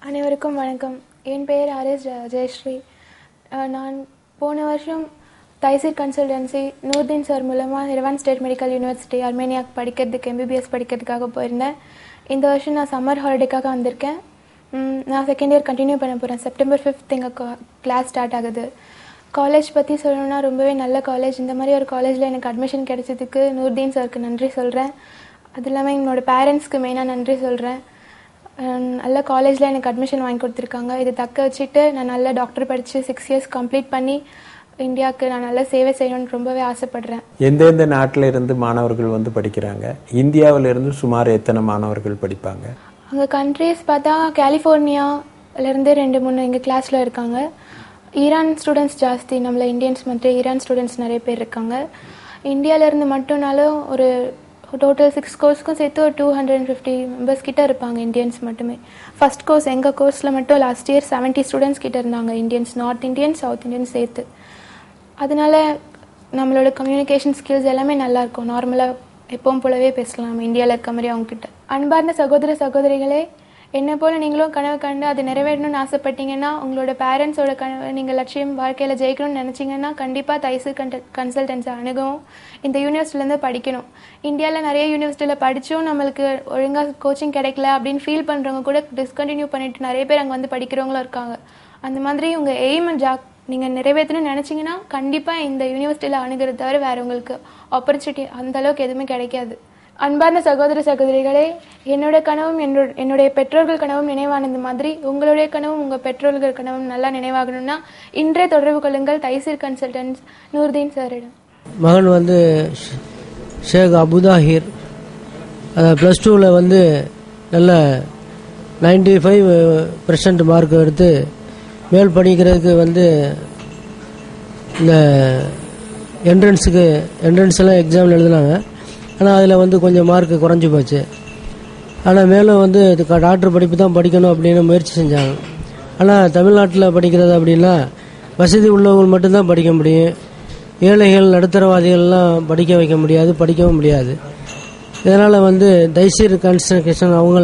அனைவருக்கும் வணக்கம். என் பெயர் ஆர்எஸ் ஜெயஸ்ரீ. நான் போன வருஷம் தைசீர் கன்சல்டன்சி நூர்தீன் சார் மூலமாக இரவான் ஸ்டேட் மெடிக்கல் யூனிவர்சிட்டி அர்மேனியாவுக்கு படிக்கிறதுக்கு எம்பிபிஎஸ் படிக்கிறதுக்காக போயிருந்தேன். இந்த வருஷம் நான் சம்மர் ஹாலிடேக்காக வந்திருக்கேன். நான் செகண்ட் இயர் கண்டினியூ பண்ண போகிறேன். செப்டம்பர் 5 எங்கள் கிளாஸ் ஸ்டார்ட் ஆகுது. காலேஜ் பற்றி சொல்லணும்னா ரொம்பவே நல்ல காலேஜ். இந்த மாதிரி ஒரு காலேஜில் எனக்கு அட்மிஷன் கிடைச்சதுக்கு நூர்தீன் சாருக்கு நன்றி சொல்கிறேன். அது இல்லாமல் என்னோட பேரண்ட்ஸ்க்கு மெயினாக நன்றி சொல்கிறேன். நல்ல காலேஜில் எனக்கு அட்மிஷன் வாங்கி கொடுத்துருக்காங்க. இது தக்க வச்சுட்டு நான் நல்ல டாக்டர் படித்து 6 இயர்ஸ் கம்ப்ளீட் பண்ணி இந்தியாவுக்கு நான் நல்ல சேவை செய்யணும்னு ரொம்பவே ஆசைப்படுறேன். எந்தெந்த நாட்டில் இருந்து மாணவர்கள் வந்து படிக்கிறாங்க? இந்தியாவிலிருந்து சுமார் எத்தனை மாணவர்கள் படிப்பாங்க? அங்கே கண்ட்ரிஸ் பார்த்தா கலிஃபோர்னியாவிலேருந்து 2-3 எங்கள் கிளாஸில் இருக்காங்க. ஈரான் ஸ்டூடெண்ட்ஸ் ஜாஸ்தி, நம்மள இந்தியன்ஸ் மட்டும் ஈரான் ஸ்டூடெண்ட்ஸ் நிறைய பேர் இருக்காங்க. இந்தியாவிலேருந்து மட்டும்னாலும் ஒரு டோட்டல் 6 கோர்ஸ்க்கும் சேர்த்து ஒரு 250 மெம்பர்ஸ் கிட்ட இருப்பாங்க இந்தியன்ஸ் மட்டுமே. ஃபர்ஸ்ட் கோர்ஸ் எங்கள் கோர்ஸில் மட்டும் லாஸ்ட் இயர் 70 ஸ்டூடெண்ட்ஸ் கிட்ட இருந்தாங்க Indians, north Indians south Indians சேர்த்து. அதனால நம்மளோட கம்யூனிகேஷன் ஸ்கில்ஸ் எல்லாமே நல்லாயிருக்கும். நார்மலாக எப்பவும் போலவே பேசலாம் நம்ம இந்தியாவில் இருக்க மாதிரி அவங்ககிட்ட. அன்பார்ந்த சகோதர சகோதரிகளே, என்னை போல் நீங்களும் கனவு கண்டு அது நிறைவேறணும்னு ஆசைப்பட்டீங்கன்னா, உங்களோட பேரண்ட்ஸோட கனவு நீங்கள் லட்சியம் வாழ்க்கையில் ஜெயிக்கணும்னு நினச்சிங்கன்னா கண்டிப்பாக தைசீர் கன்சல்டன்ஸை அணுகவும் இந்த யூனிவர்சிட்டிலேருந்து படிக்கணும். இந்தியாவில் நிறைய யூனிவர்சிட்டியில் படித்தும் நம்மளுக்கு ஒழுங்காக கோச்சிங் கிடைக்கல அப்படின்னு ஃபீல் பண்ணுறவங்க கூட டிஸ்கண்டினியூ பண்ணிட்டு நிறைய பேர் அங்கே வந்து படிக்கிறவங்களும் இருக்காங்க. அந்த மாதிரி உங்கள் எய்ம் நீங்கள் நிறைவேற்றணும்னு நினச்சிங்கன்னா கண்டிப்பாக இந்த யூனிவர்சிட்டியில் அணுகிறது தவிர வேறு உங்களுக்கு ஆப்பர்ச்சுனிட்டி அந்தளவுக்கு எதுவுமே கிடைக்காது. அன்பார்ந்த சகோதர சகோதரிகளே, என்னோட கனவும் என்னுடைய பெற்றோர்கள் கனவும் நினைவானது மாதிரி உங்களுடைய கனவும் உங்கள் பெற்றோர்கள் கனவும் நல்லா நினைவாகணும்னா இன்றே தொடர்பு கொள்ளுங்கள் தைசீர் கன்சல்டன்ஸ் நூர்தீன் சாரிடம். மகன் வந்து ஷேக் அபுதாஹிர் +2ல் வந்து நல்ல 95% மார்க் எடுத்து மேல் படிக்கிறதுக்கு வந்து இந்த என்ட்ரன்ஸ்லாம் எக்ஸாம் எழுதினாங்க. ஆனால் அதில் வந்து கொஞ்சம் மார்க்கு குறைஞ்சி போச்சு. ஆனால் மேலும் வந்து டாக்டர் படிப்பு தான் படிக்கணும் அப்படின்னு முயற்சி செஞ்சாங்க. ஆனால் தமிழ்நாட்டில் படிக்கிறது அப்படின்னா வசதி உள்ளவங்க மட்டும்தான் படிக்க முடியும். ஏழைகள் நடுத்தரவாதிகள்லாம் படிக்க வைக்க முடியாது, படிக்கவும் முடியாது. இதனால் வந்து தைசீர் கன்சல்டேஷன் அவங்க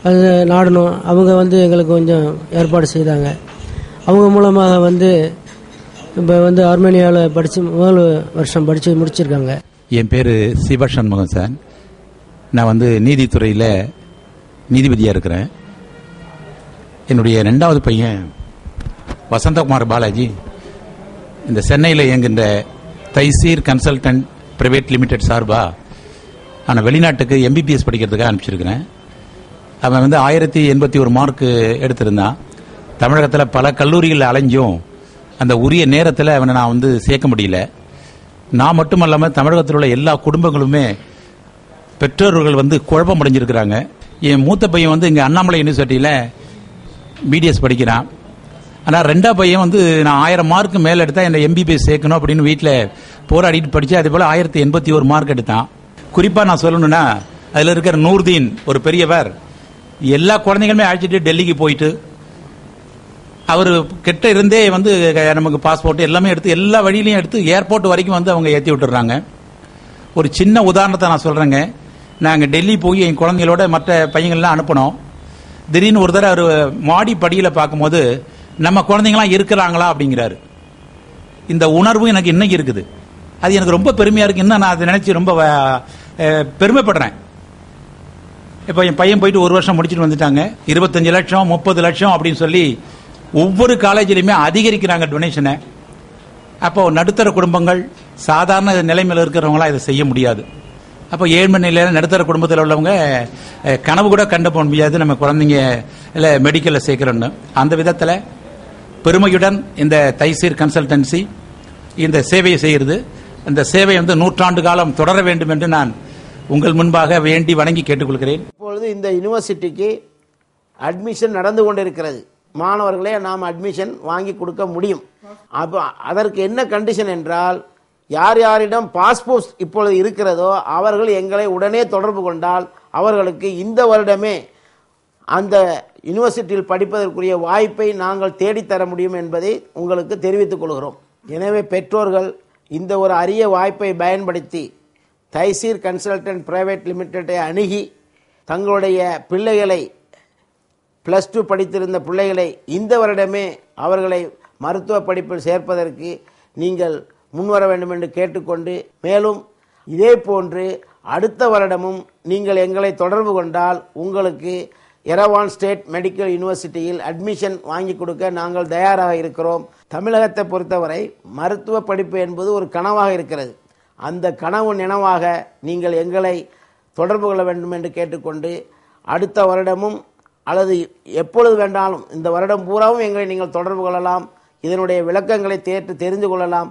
அது நாடணும். அவங்க வந்து எங்களுக்கு கொஞ்சம் ஏற்பாடு செய்தாங்க. அவங்க மூலமாக வந்து இப்போ வந்து ஆர்மேனியாவில் படித்து முதல் வருஷம் படித்து முடிச்சிருக்காங்க. என் பேர் சிவசண்முகம் சார். நான் வந்து நீதித்துறையில் நீதிபதியாக இருக்கிறேன். என்னுடைய 2வது பையன் வசந்தகுமார் பாலாஜி இந்த சென்னையில் இயங்குகின்ற தைசீர் கன்சல்டன்ட் பிரைவேட் லிமிடெட் சார்பா ஆனால் வெளிநாட்டுக்கு எம்பிபிஎஸ் படிக்கிறதுக்காக அனுப்பிச்சிருக்கிறேன். அவன் வந்து 1081 மார்க்கு எடுத்திருந்தான். தமிழகத்தில் பல கல்லூரிகளில் அலைஞ்சும் அந்த உரிய நேரத்தில் அவனை நான் வந்து சேர்க்க முடியல. நான் மட்டும் இல்லாமல் தமிழகத்தில் உள்ள எல்லா குடும்பங்களுமே பெற்றோர்கள் வந்து குழப்பம் அடைஞ்சிருக்கிறாங்க. என் மூத்த பையன் வந்து இங்கே அண்ணாமலை யூனிவர்சிட்டியில் பிடிஎஸ் படிக்கிறான். ஆனால் 2வது பையன் வந்து நான் 1000 மார்க்கு மேலே எடுத்தால் என்னை எம்பிபிஎஸ் சேர்க்கணும் அப்படின்னு வீட்டில் போராடிட்டு படித்து அதே போல் 1081 மார்க் எடுத்தான். குறிப்பாக நான் சொல்லணும்னா அதில் இருக்கிற நூர்தீன் ஒரு பெரியவர் எல்லா குழந்தைகளுமே அழைச்சிட்டு டெல்லிக்கு போயிட்டு அவர் கிட்ட இருந்தே வந்து நமக்கு பாஸ்போர்ட் எல்லாமே எடுத்து எல்லா வழியிலையும் எடுத்து ஏர்போர்ட் வரைக்கும் வந்து அவங்க ஏற்றி விட்டுறாங்க. ஒரு சின்ன உதாரணத்தை நான் சொல்கிறேங்க. நாங்கள் டெல்லி போய் என் குழந்தைகளோட மற்ற பையங்கள்லாம் அனுப்பினோம். திடீர்னு ஒரு தடவை அவர் மாடி படியில் பார்க்கும்போது நம்ம குழந்தைங்களாம் இருக்கிறாங்களா அப்படிங்கிறாரு. இந்த உணர்வு எனக்கு இன்னைக்கு இருக்குது. அது எனக்கு ரொம்ப பெருமையாக இருக்குது. இன்னும் நான் அதை நினச்சி ரொம்ப பெருமைப்படுறேன். இப்போ என் பையன் போயிட்டு 1 வருஷம் முடிச்சுட்டு வந்துட்டாங்க. 25 லட்சம் 30 லட்சம் அப்படின்னு சொல்லி ஒவ்வொரு காலேஜிலையுமே அதிகரிக்கிறாங்க டொனேஷனை. அப்போ நடுத்தர குடும்பங்கள் சாதாரண நிலைமையில் இருக்கிறவங்களாம் இதை செய்ய முடியாது. அப்போ ஏழ்மை நிலையில் நடுத்தர குடும்பத்தில் உள்ளவங்க கனவு கூட கண்டு போக முடியாது நம்ம குழந்தைங்க இல்லை மெடிக்கலில் சேர்க்கிறோன்னு. அந்த விதத்தில் பெருமையுடன் இந்த தைசீர் கன்சல்டன்சி இந்த சேவையை செய்கிறது. இந்த சேவை வந்து 100 ஆண்டு காலம் தொடர வேண்டும் என்று நான் உங்கள் முன்பாக வேண்டி வணங்கி கேட்டுக்கொள்கிறேன். இப்பொழுது இந்த யூனிவர்சிட்டிக்கு அட்மிஷன் நடந்து கொண்டிருக்கிறது. மாணவர்களே நாம் அட்மிஷன் வாங்கி கொடுக்க முடியும். அப்போ அதற்கு என்ன கண்டிஷன் என்றால், யார் யாரிடம் பாஸ்போர்ட் இப்பொழுது இருக்கிறதோ அவர்கள் எங்களை உடனே தொடர்பு கொண்டால் அவர்களுக்கு இந்த வருடமே அந்த யூனிவர்சிட்டியில் படிப்பதற்குரிய வாய்ப்பை நாங்கள் தேடித்தர முடியும் என்பதை உங்களுக்கு தெரிவித்துக் கொள்கிறோம். எனவே பெற்றோர்கள் இந்த ஒரு அரிய வாய்ப்பை பயன்படுத்தி தைசீர் கன்சல்டன்ட் பிரைவேட் லிமிடெட்டை அணுகி தங்களுடைய பிள்ளைகளை +2 படித்திருந்த பிள்ளைகளை இந்த வருடமே அவர்களை மருத்துவ படிப்பில் சேர்ப்பதற்கு நீங்கள் முன்வர வேண்டும் என்று கேட்டுக்கொண்டு, மேலும் இதே போன்று அடுத்த வருடமும் நீங்கள் எங்களை தொடர்பு கொண்டால் உங்களுக்கு எரவான் ஸ்டேட் மெடிக்கல் யூனிவர்சிட்டியில் அட்மிஷன் வாங்கி கொடுக்க நாங்கள் தயாராக இருக்கிறோம். தமிழகத்தை பொறுத்தவரை மருத்துவ படிப்பு என்பது ஒரு கனவாக இருக்கிறது. அந்த கனவு நினைவாக நீங்கள் எங்களை தொடர்பு கொள்ள வேண்டும் என்று கேட்டுக்கொண்டு, அடுத்த வருடமும் அல்லது எப்பொழுது வேண்டாலும் இந்த வருடம் பூராவும் எங்களை நீங்கள் தொடர்பு கொள்ளலாம். இதனுடைய விளக்கங்களை தெரிந்து கொள்ளலாம்.